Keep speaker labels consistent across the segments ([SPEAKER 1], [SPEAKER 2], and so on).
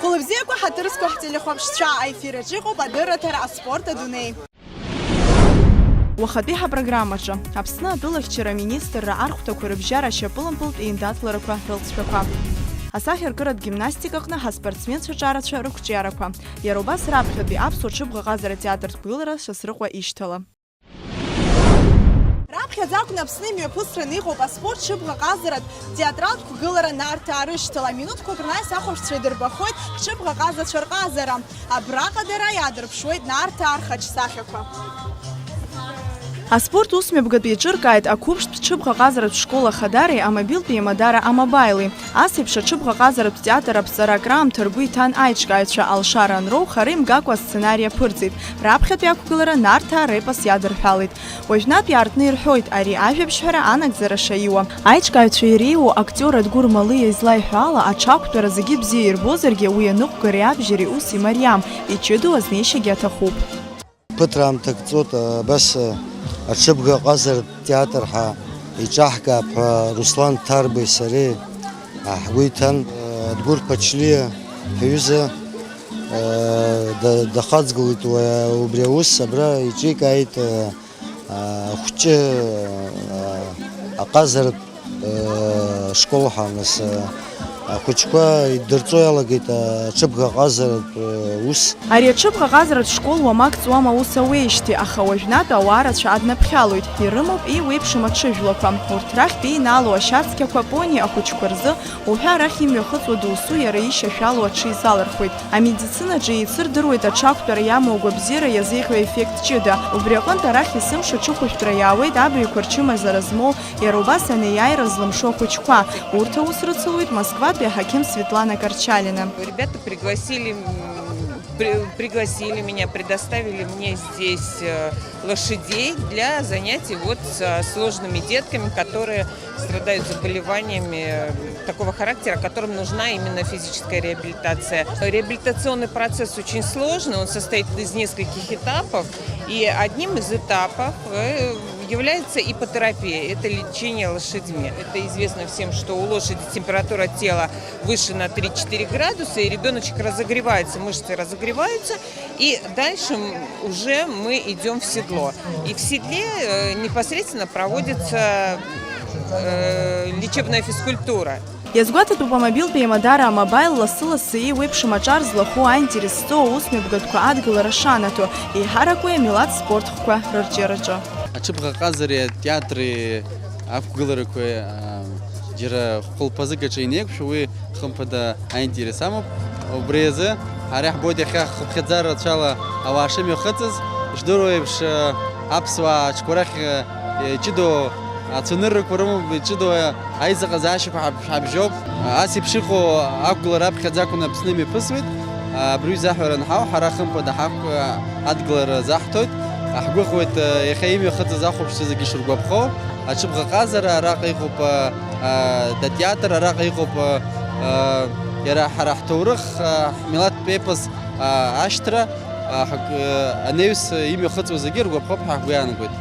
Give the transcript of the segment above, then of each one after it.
[SPEAKER 1] Хәлебзиақәа ҳаҭырзқәа ҳтелехәаԥшцәа аефираҿы иҟоуп адырраҭара аспорт адунеи. Уахатәи ҳапрограммаҿы Аԥсны атәылахьчара аминистрра архәҭақәа рыбжьара ашьапылампылтә еиндаҭларақәа рылҵшәақәа. Асахьаркыратә гимнастикаҟны ҳаспортсменцәа ҿарацәа рықәҿиарақәа. Иара убас раԥхьатәи аԥсуа ҽыбӷаҟазара театртә гәылара Шьасрыҟәа ишьҭала. Раԥхьаӡа акәны Аԥсны имҩаԥысраны иҟоуп аспорт ҽыбӷаҟазаратә театралтә гәылара Нарҭаа рышьҭала. Минуҭқәак рнаҩс ахәаԥшцәа идырбахоит ҳҽыбӷаҟазацәа рҟазара. Абраҟа дара иаадырԥшуеит Нарҭаа рхаҿсахьақәа. Аспорт усмҩаԥгатә иаҿыркааит ақәыԥштә ҽыбӷаҟазаратә школа Хадареи амобилтәи Мадара Амабаили. Ас еиԥш аҽыбӷаҟазаратә театр аԥҵара акраамҭа ргәы иҭан аиҿкааҩцәа Алшара Анроу хара имгакәа асценари аԥырҵеит. Раԥхьатәи ақәгылара Нарҭаа репос иадырҳәалеит. Уажәнатә иаартны ирҳәоит ари ажәабжьҳәара анагӡара шаиуа. Аиҿкааҩцәа иреиуоу актиор Адгәыр Малиа излаиҳәо ала аҽақәтәара зегьы бзиа ирбозаргьы уи аныҟәгареи абжьареи ус имариам, иҷыдоу азнеишьагьы аҭахуп.
[SPEAKER 2] Ԥыҭраамҭак ҵуоит абас аҽыбӷаҟазаратә театр ҳәа иҿаҳкаап ҳәа Руслан Ҭарбеи сареи ҳгәы иҭан. Адгәыр Ԥачлиа ҳҩыза дахаҵгылеит убри аус, абра иҿикааит хәҷы аҟазаратә школҳа. Нас ахәыҷқәа идырҵо иалагеит аҽыбӷаҟазаратә ус.
[SPEAKER 1] Ари аҽыбӷаҟазаратә школ уамак ҵуам аус ауеижьҭеи, аха уажәнатә ауаарацәа аднаԥхьалоит. Ирымоуп иеиуеиԥшым аҽыжәлақәа. Урҭ рахьтә еинаалоу ашьацқьақәа пони ахәыҷқәа рзы уҳәа арахь имҩахыҵуа доусу иара ишьашәалоу аҽы изалырхуеит. Амедицинаҿы еицырдыруеит аҽақәтәара иамоу агәабзиара иазеиӷьу ефект ҷыда. Убри аҟынтә арахь есымша аҽыхәышәтәра иаауеит абаҩқәа рчымазара змоу, иара убас анеиааира злымшо ахәыҷқәа. Урҭ аус рыцлоит Москватәи Хаким Светлана Корчалина.
[SPEAKER 3] Ребята пригласили меня, предоставили мне здесь лошадей для занятий с сложными детками, которые страдают заболеваниями такого характера, которым нужна именно физическая реабилитация. Реабилитационный процесс очень сложный, он состоит из нескольких этапов, и одним из этапов является ипотерапия, это лечение лошадьми. Это известно всем, что у лошади температура тела выше на 3-4 градуса, и ребеночек разогревается, мышцы разогреваются, и дальше уже мы идем в седло. И в седле непосредственно проводится лечебная физкультура.
[SPEAKER 1] Иазгәаҭатәуп амобилтәи Мадара Амабаил лассы-лассы еиуеиԥшым аҿар злахәу аинтерес зҵоу аусмҩаԥгатәқәа адгылара шанаҭо, еиҳаракуи амилаҭ спорт хәқәа рырҿиараҿы.
[SPEAKER 4] Аҽыбӷаҟазареи атеатри ақәгыларақәеи џьара хәылԥазык аҿы инеиқәшәо, уи хымԥада аинтерес амоуп. Убри азы ҳара иаҳбоит иахьа хыԥхьаӡаратәшәала ауаа шымҩахыҵыз, ишдыру еиԥш аԥсуаа аҽқәа рахь иҷыдоу ацәаныррақәа рымоуп, иҷыдоу аизыҟазаашьақәа ҳабжьоуп. Ас еиԥш иҟоу ақәгылара аԥхьаӡа акәны Аԥсны имҩаԥысуеит. Абри заҳәара анҳау, ҳара хымԥада адгылара заҳҭоит. Ҳгәыӷуеит иахьа имҩахыҵыз ахәаԥшцәа зегьы ишыргәаԥхо. Аҽыбӷаҟазара араҟа иҟоуп атеатр, араҟа иҟоуп иара ҳара ҳҭоурых, ҳмилаҭтә епос ашьҭра, анеҩс имҩахыҵуа зегьы иргәаԥхоуп ҳәа ҳгәы иаанагоит.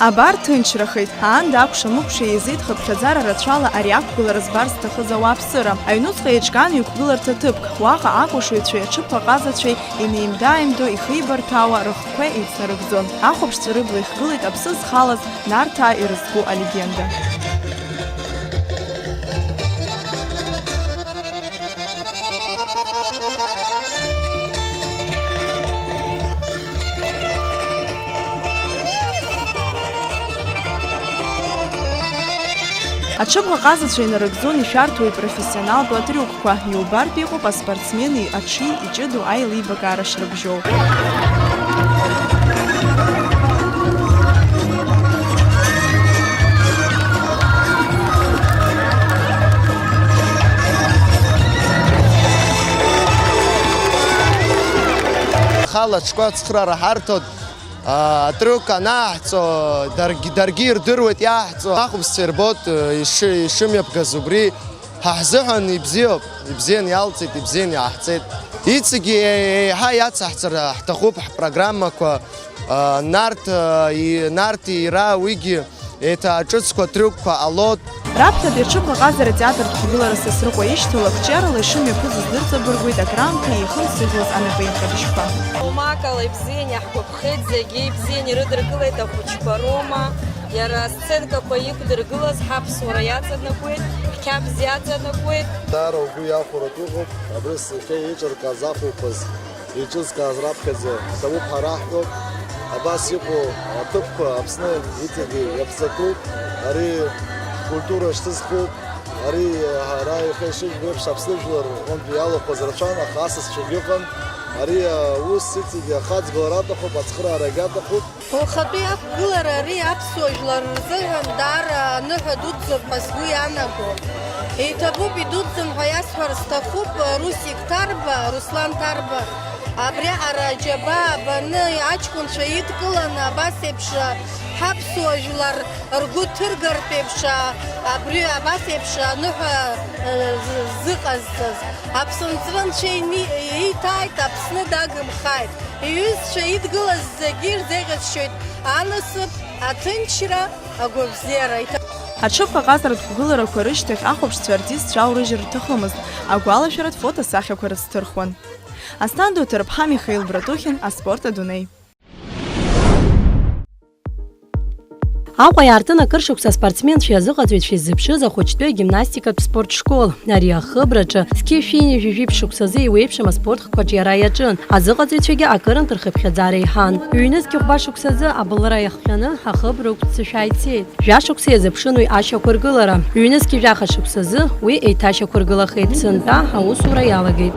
[SPEAKER 1] Абар ҭынчрахеит. Аанда акәша-мыкәша еизеит хыԥхьаӡара рацәала ари ақәгылара збар зҭахыз ауааԥсыра. Аҩнуҵҟа еиҿкаан иқәгыларҭа ҭыԥк. Уаҟа акәашаҩцәеи аҽыбӷаҟазацәеи инеимда-ааимдо ихибарҭәаауа рыхқәа еицнарыгӡон. Ахәаԥшцәа рыбла ихгылеит аԥсы зхалаз Нарҭаа ирызку алегенда. Аҽыбӷаҟазацәа инарыгӡон ишәарҭоу ипрофессионалтәу атрюкқәа. Иубартә иҟоуп аспортсмени аҽи иҷыдоу аилибакаара шрыбжьоу.
[SPEAKER 5] Хала аҽқәа цхрара ҳарҭоит. Атрюк анаҳҵо, даргьы ирдыруеит иааҳҵо. Ахәаԥшцәа ирбоит ишымҩаԥгаз убри ҳаҳзыҳәан ибзиоуп, ибзиан иалҵит, ибзиан иааҳҵеит. Иҵегьы еиҳа иацаҳҵар ҳҭахуп ҳпрограммақәа. Нарҭ иира уигьы еиҭа ҿыцқәа, трюкқәа ҟалот.
[SPEAKER 1] Раԥхьатәи иҽыбӷаҟазара атеатртә ҳәагылара Сасрыҟәа ишьҭоу лакәҷарала ишымҩаԥызыз дырҵабыргуеит акраамҭа ихымсыӷьуаз анапеинҟьабжьқәа.
[SPEAKER 6] Омакала ибзианы иаҳгәаԥхеит, зегьы ибзианы ирыдыркылеит ахәыҷқәа рома. Иара асценкақәа иқәдыргылаз ҳаԥсуара иаҵанакуеит, ҳқьабз иаҵанакуеит.
[SPEAKER 7] Дара угәы иахәаратә ыҟоуп, абри сахьа еиҿыркааз ахәылԥаз еиҿызкааз раԥхьаӡа ҭабуп ҳараҳҳәоуп. Абас иҟоу аҭыԥқәа Аԥсны иҵегьы иаԥҵатәуп, ари ҳкультура шьҭызхуп, ари ҳара ихы ишыжәбо еиԥш Аԥсны жәлар рҟынтәи иалахәыз рацәан, аха асасцәагьы ыҟан. Ари аус иҵегьы ахаҵгылара аҭахуп, ацхыраарагьы аҭахуп.
[SPEAKER 6] Лхатәи ақәгылара ари аԥсуа жәлар рзыҳәан даара аныҳәа дуӡӡоуп ҳәа сгәы иаанаго. Еиҭабуп, идуӡӡам ҳәа иасҳәар сҭахуп Русик Ҭарба, Руслан Ҭарба. Абри аҟара аџьабаа баны аҷкәынцәа идкыланы абас еиԥш ҳаԥсуа жәлар ргәы ҭыргартә еиԥш абри абас еиԥш аныҳәа зыҟазҵаз. Аԥсынҵрынцәа ииҭааит, Аԥсны дагымхааит. Иҩызцәа идгылаз зегьы ирзеиӷьасшьоит анасыԥ, аҭынчра, агәабзиара.
[SPEAKER 1] Аҽыбӷаҟазаратә ҳәагыларақәа рышьҭахь ахәаԥшцәа артистцәа аурыжьыр рҭахымызт, агәалашәаратә фотосахьақәа рызҭырхуан. Асҭанда Ҭырԥҳа, Михаил Братухин, аспорт адунеи.
[SPEAKER 8] Аҟәа иаартын акыр шықәса спортсменцәа иазыҟаҵәҩцәа иззыԥшыз ахәыҷтәы агимнастикатә спортшкол. Ари ахыбраҿы зқьи-шәини жәижәи ԥшықәсазы иуеиԥшым аспортхқәаҿ иара иаҿын. Азыҟаҵәҩцәагьы акырынтә рхыԥхьаӡара иҳан. Ҩнызқьи ӷба шықәсазы абылра иахҟьаны ҳахыбра ықәццышәаа ицеит. Жәашықәса иазыԥшын уи ашьақәыргылара. Ҩнызқьи жәаха шықәсазы уи еиҭашьақәыргылахеит. Сынтәа аусура иалагеит.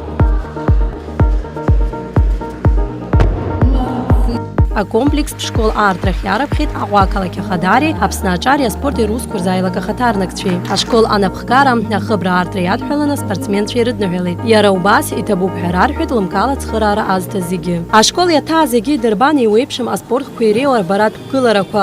[SPEAKER 8] Акомплекстә школ аартрахь иарыԥхьеит Аҟәа ақалақь Ахадари, Аԥсны аҿари аспорти русқәа рзааилагахаҭарнакцәеи. Ашкол анаԥхгара ахыбра аартра иадҳәаланы спортсменцәа ирыдныҳәалеит. Иара убас иҭабуп ҳәа рарҳәеит лымкаала ацхыраара азҭаз зегьы. Ашкол иаҭаа зегьы идырбан иуеиԥшым аспортқәа иреиуа рбаратә гыларақәа.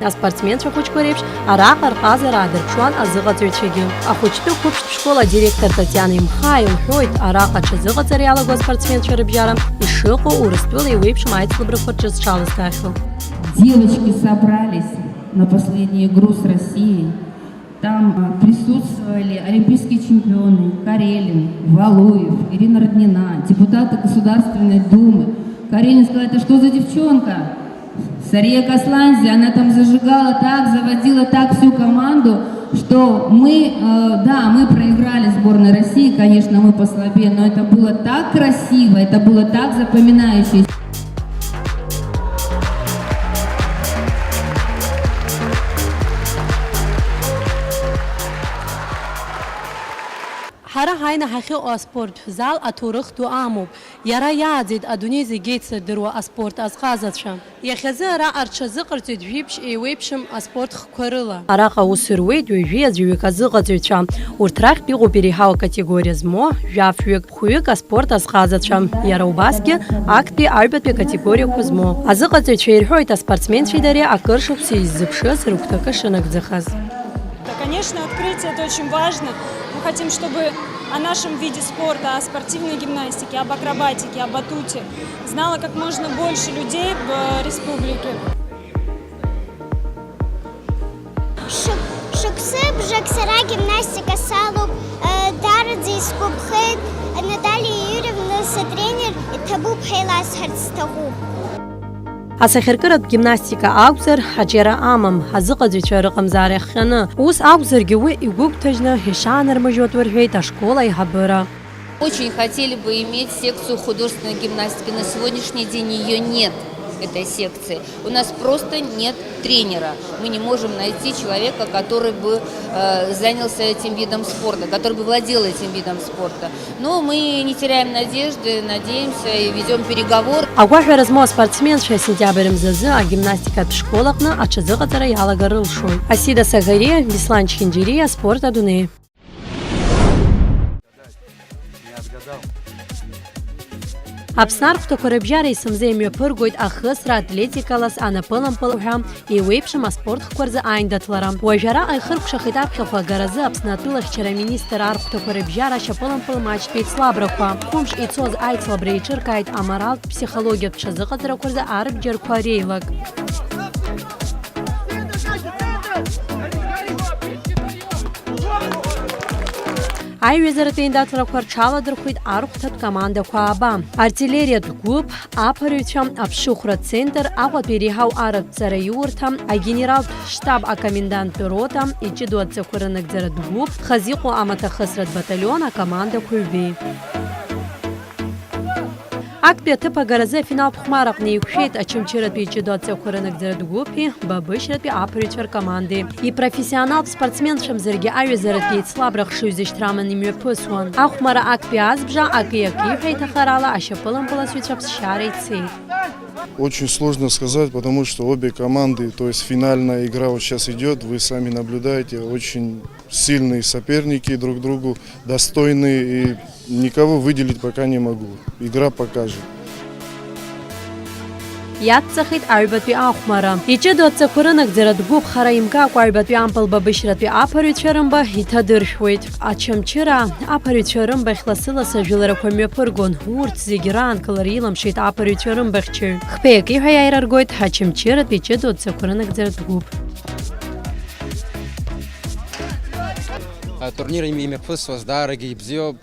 [SPEAKER 8] Аспортсменцәа хәыҷқәа реиԥш араҟа рҟазара аадырԥшуан азыҟаҵәҩцәагьы. Ахәыҷтәы қәыԥштә школ адиректор Татиана Имхаа илҳәоит, араҟа аҽазыҟаҵара иалаго аспортсменцәа рыбжьара ишыҟоу Урыстәыла иуеиԥшым аицлабрақәа рҿызҽалазҭахьоу.
[SPEAKER 9] Девочки собрались на последнюю игру с Россией. Там присутствовали олимпийские чемпионы Карелин, Валуев, Ирина Роднина, депутаты Государственной Думы. Карелин сказала: это что за девчонка? Сария Касланзи, она там зажигала так, заводила так всю команду, что мы проиграли сборной России, конечно, мы послабее, но это было так красиво, это было так запоминающееся.
[SPEAKER 8] Ҳара ҳаина ҳахьыҟоу аспортзал аҭоурых ду амоуп. Иара иааӡеит адунеи зегьы еицырдыруа аспорт азҟазацәа. Иахьазы араҟа рҽазыҟарҵоит жәиԥшь еиуеиԥшым аспортхқәа рыла. Араҟа ус руеит ҩажәи аӡәҩык азыҟаҵәҩцәа. Урҭ рахьтә иҟоуп иреиҳау акатегориа змоу жәафҩык, хәҩык аспорт азҟазацәа. Иара убасгьы актәи аҩбатәи акатегориақәа змоу. Азыҟаҵәҩцәа ирҳәоит аспортсменцәеи дареи акыр шықәса иззыԥшыз рыгәҭакы шынагӡахаз.
[SPEAKER 10] Конечно, открытие – это очень важно. Мы хотим, чтобы о нашем виде спорта, о спортивной гимнастике, об акробатике, о батуте знало как можно больше людей в республике.
[SPEAKER 11] Шықсы бжаксара гимнастика салуп, Дарадзе Скупхет, Наталья Юрьевна сотренер, Табуп Хейлас Харцтагу.
[SPEAKER 8] Асахьаркыратә гимнастика акәзар, аҿиара амам, ҳазыҟаҵәҩцәа рыҟамзаара иахҟьаны. Ус акәзаргьы уи игәыгәҭажьны ишаанармыжьуа дурҳәеит ашкол аиҳабыра.
[SPEAKER 12] Очень хотели бы иметь секцию художественной гимнастики. На сегодняшний день ее нет, этой секции. У нас просто нет тренера. Мы не можем найти человека, который бы занялся этим видом спорта, который бы владел этим видом спорта. Но мы не теряем надежды, надеемся и ведем переговоры.
[SPEAKER 8] Агәаҳәара змоу аспортсменцәа сентиабр мзазы агимнастикатә школаҟны аҽазыҟаҵара иалагар рылшоит. Асида Сагариа, Беслан Чхинџьириа, аспорт адунеи. Аԥсны архәҭақәа рыбжьара исымзе имҩаԥыргоит ахысра, атлетикалас, анапылампыл ҳәа еиуеиԥшым аспортхқәа рзы аиндаҭлара. Уажә араҟа ихыркәшахеит аԥхьахә агаразы Аԥсны атәылахьчара аминистр архәҭақәа рыбжьара ашьапылампыл маҷтә еицлабрақәа. Хәымш ицоз аицлабра еиҿыркааит аморалтә ԥсихологиатә ҽазыҟаҵарақәа рзы арбџьарқәа реилак. Аиҩызаратә еиндаҭларақәа рҽаладырхәит архәҭатә командақәа ааба. Артиллериатә гәыԥ, аԥырҩцәа, аԥшыхәра центр, Аҟәатәи иреиҳау арратәҵара иурҭа, агенералтә штаб акоменданттә рота, иҷыдоу адҵақәа рынагӡаратә гәыԥ, хазыҟәа амаҭахысратә баталион акомандақәа ҩбеи. Актәи аҭыԥ агаразы афиналтә хәмараҟны еиқәшәеит Очамчыратәи иҷыдоу адҵақәа рынагӡаратә гәыԥи, Бабышьратәи аԥырҩцәа ркомандеи. Ипрофессионалтә спортсменцәамзаргьы аҩызаратәи еицлабра хшыҩзышьҭра аманы имҩаԥысуан. Ахәмара актәи азбжа акы-акиҳәа иҭахарала ашьапылампыласҩцәа ԥсшьара ицеит.
[SPEAKER 13] Очень сложно сказать, потому что обе команды, то есть финальная игра вот сейчас идет, вы сами наблюдаете, очень сильные соперники друг другу, достойные, и никого выделить пока не могу. Игра покажет.
[SPEAKER 8] Иаццахит аҩбатәи ахәмара. Иҷыдоу адҵақәа рынагӡаратә гәыԥ хара имгакәа аҩбатәи ампыл Бабышьратәи аԥырҩцәа рымба иҭадыршәуеит. Очамчыра аԥырҩцәа рымбахь лассы-лассы ажәыларақәа мҩаԥыргон. Урҭ зегьы раанкылара иламшеит аԥырҩцәа рымбахьчаҩ. Хԥеиаки-ҳәа иааираргоит Очамчыратәи иҷыдоу адҵақәа рынагӡаратә гәыԥ.
[SPEAKER 14] Атурнир имҩаԥысуаз даарагьы ибзиоуп,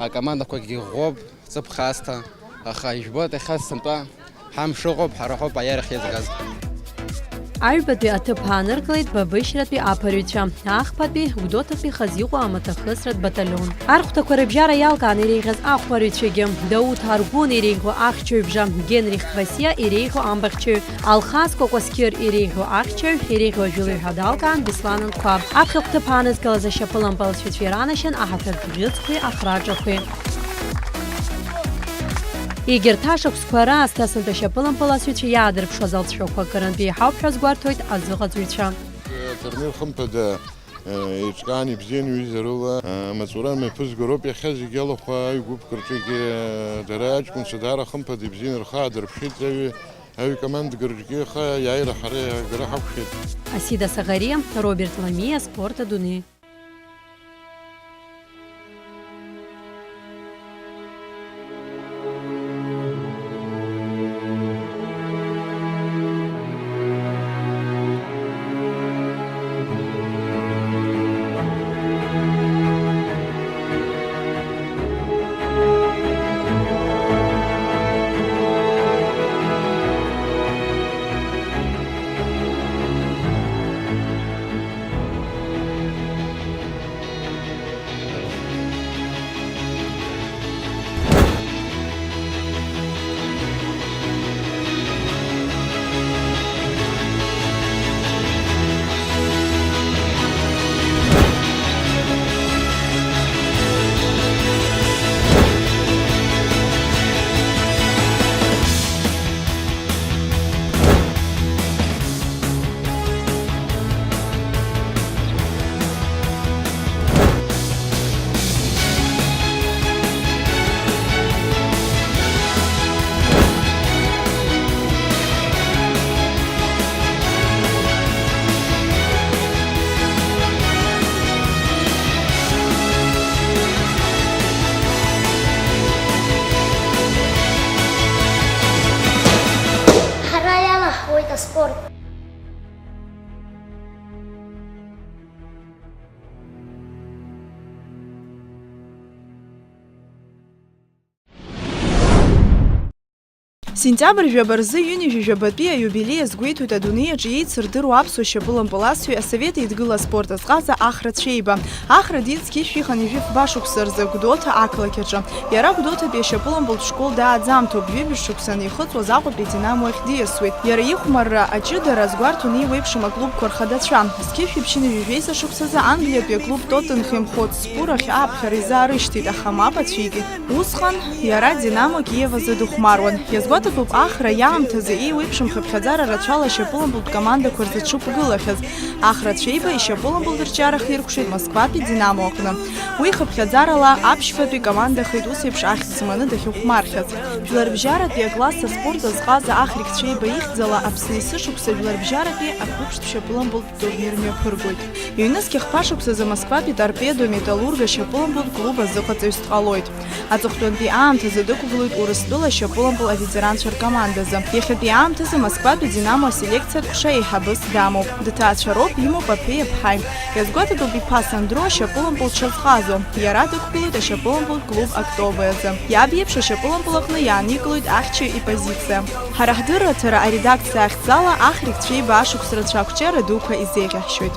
[SPEAKER 14] акомандақәагьы ӷәӷәоуп, ҵыԥх-аасҭа, аха ижәбоит иахьа сынтәа ҳамш ыҟоуп, ҳара ҳоуп аиарахь иазгаз.
[SPEAKER 8] Аҩбатәи аҭыԥ ааныркылеит Бабышьратәи аԥырҩцәа, ахԥатәи Гәдоуҭатәи хазыҟәа амаҭахысратә баталион. Архәҭақәа рыбжьара иалкаан иреиӷьыз ахәмарыҩцәагьы Дауҭ Аргәын иреиӷьу ахьчаҩбжа, Генрих Васиа иреиӷьу амбахьчаҩ, Алхас Кәакәасқьыр иреиӷьу ахьчаҩ, иреиӷьу ажәылаҩ ҳәа далкаан Беслан Нқәаб. Аԥхьахә ҭыԥ аанызкылаз ашьапылампылсҩцәа иранашьан аҳаҭыртә бӷьыцқәеи ахраҿақәеи. Егьырҭ ашықәсқәа раасҭа сынтә ашьапылампыласҩцәа иаадырԥшуаз алҵшәақәа акырынтә еиҳауп ҳәа азгәарҭоит азыҟаҵаҩцәа.
[SPEAKER 13] Атурнир хымԥада еиҿкаан ибзиан ҩызарыла, амаҵура мҩаԥызго роуп иахьа зегьы алахәа аҩгәыԥқәа рҿгьы дара аҷкәынцәа даара хымԥада ибзиан рхаадырԥшит аҩкомандақәа рҿгьы аха иааира ҳара агара ҳақәшәеит.
[SPEAKER 8] Асида Саӷариа, Роберт Ламиа, Спорт Адунеи.
[SPEAKER 11] спорт.
[SPEAKER 1] Сентиабр жәабарзы ҩынҩажәи жәабатәи аиубилеи азгәеиҭоит адунеи аҿы еицырдыруа аԥсуа шьапылампыласҩы асовет еидгыла аспорт азҟаза Ахра Цәеиба. Ахра дицқьишә иханҩажәи шықәса рзы Гәдоуҭа ақалақь аҿы. Иара Гәдоуҭатәи ашьапылампылтә школ дааӡамҭоуп, ҩышә шықәсаны ихыҵуаз Аҟәатәи Динамо ахь диасуеит. Иара ихәмарра аҷыдара азгәарҭон еиуеиԥшым аклубқәа рхадацәа. Зқьышә ԥшьынҩажәи шықәсазы Англиатәи аклуб Тоттенхем Хотспур ахь ааԥхьара изаарышьҭит, аха мап ацәикит. Усҟан иара Динамо Киев азы дыхәмаруан. Иазгәаҭатәу Иаҳасабуп ахра иаамҭазы еиуеиԥшым хыԥхьаӡара рацәала ишьапылампылтә командақәа рзы дшықәгылахьаз. Ахрацәа еиба ишьапылампылтә рҿиарах иркәшеит Москватәи Динамо аҟны. Уи хыԥхьаӡарала аԥшьбатәи командахеит ус еиԥш ахьӡ зманы дахьыхәмархьаз. Жәларбжьаратәи акласс аспорт азҟаза ахрикцәа еиба ихьӡала Аԥсны есышықәса жәларбжьаратәи ақәыԥштә шьапылампылтә турнир мҩаԥыргоит. Ҩнызқьи хԥашықәсазы Москватәи торпедо металлург ашьапылампылтә клуб азыҟаҵаҩс дҟалоит. Аҵыхәтәантәи аамҭазы дықәгылоит Урыстәыла ашьапылампыл аветеранцәа ркомандазы. Иахьатәи аамҭазы Москватәи Динамо аселекциатә ҟәша еиҳабыс дамоуп. Дҭаацәароуп имоуп Аԥеи Аԥҳаи. Иазгәаҭатәуп иԥа Сандро ашьапылампыл дшазҟазо. Иара дықәгылоит ашьапылампылтә клуб Актобе азы. Иаб иеиԥш ашьапылампыл аҟны иааникылоит ахьчаҩ ипозициа. Ҳара ҳдырраҭара аредакциа ахьӡала ахрикцәа еиба ашықәс рацәа ақәҿиара дуқәа изеиӷьаҳшьоит.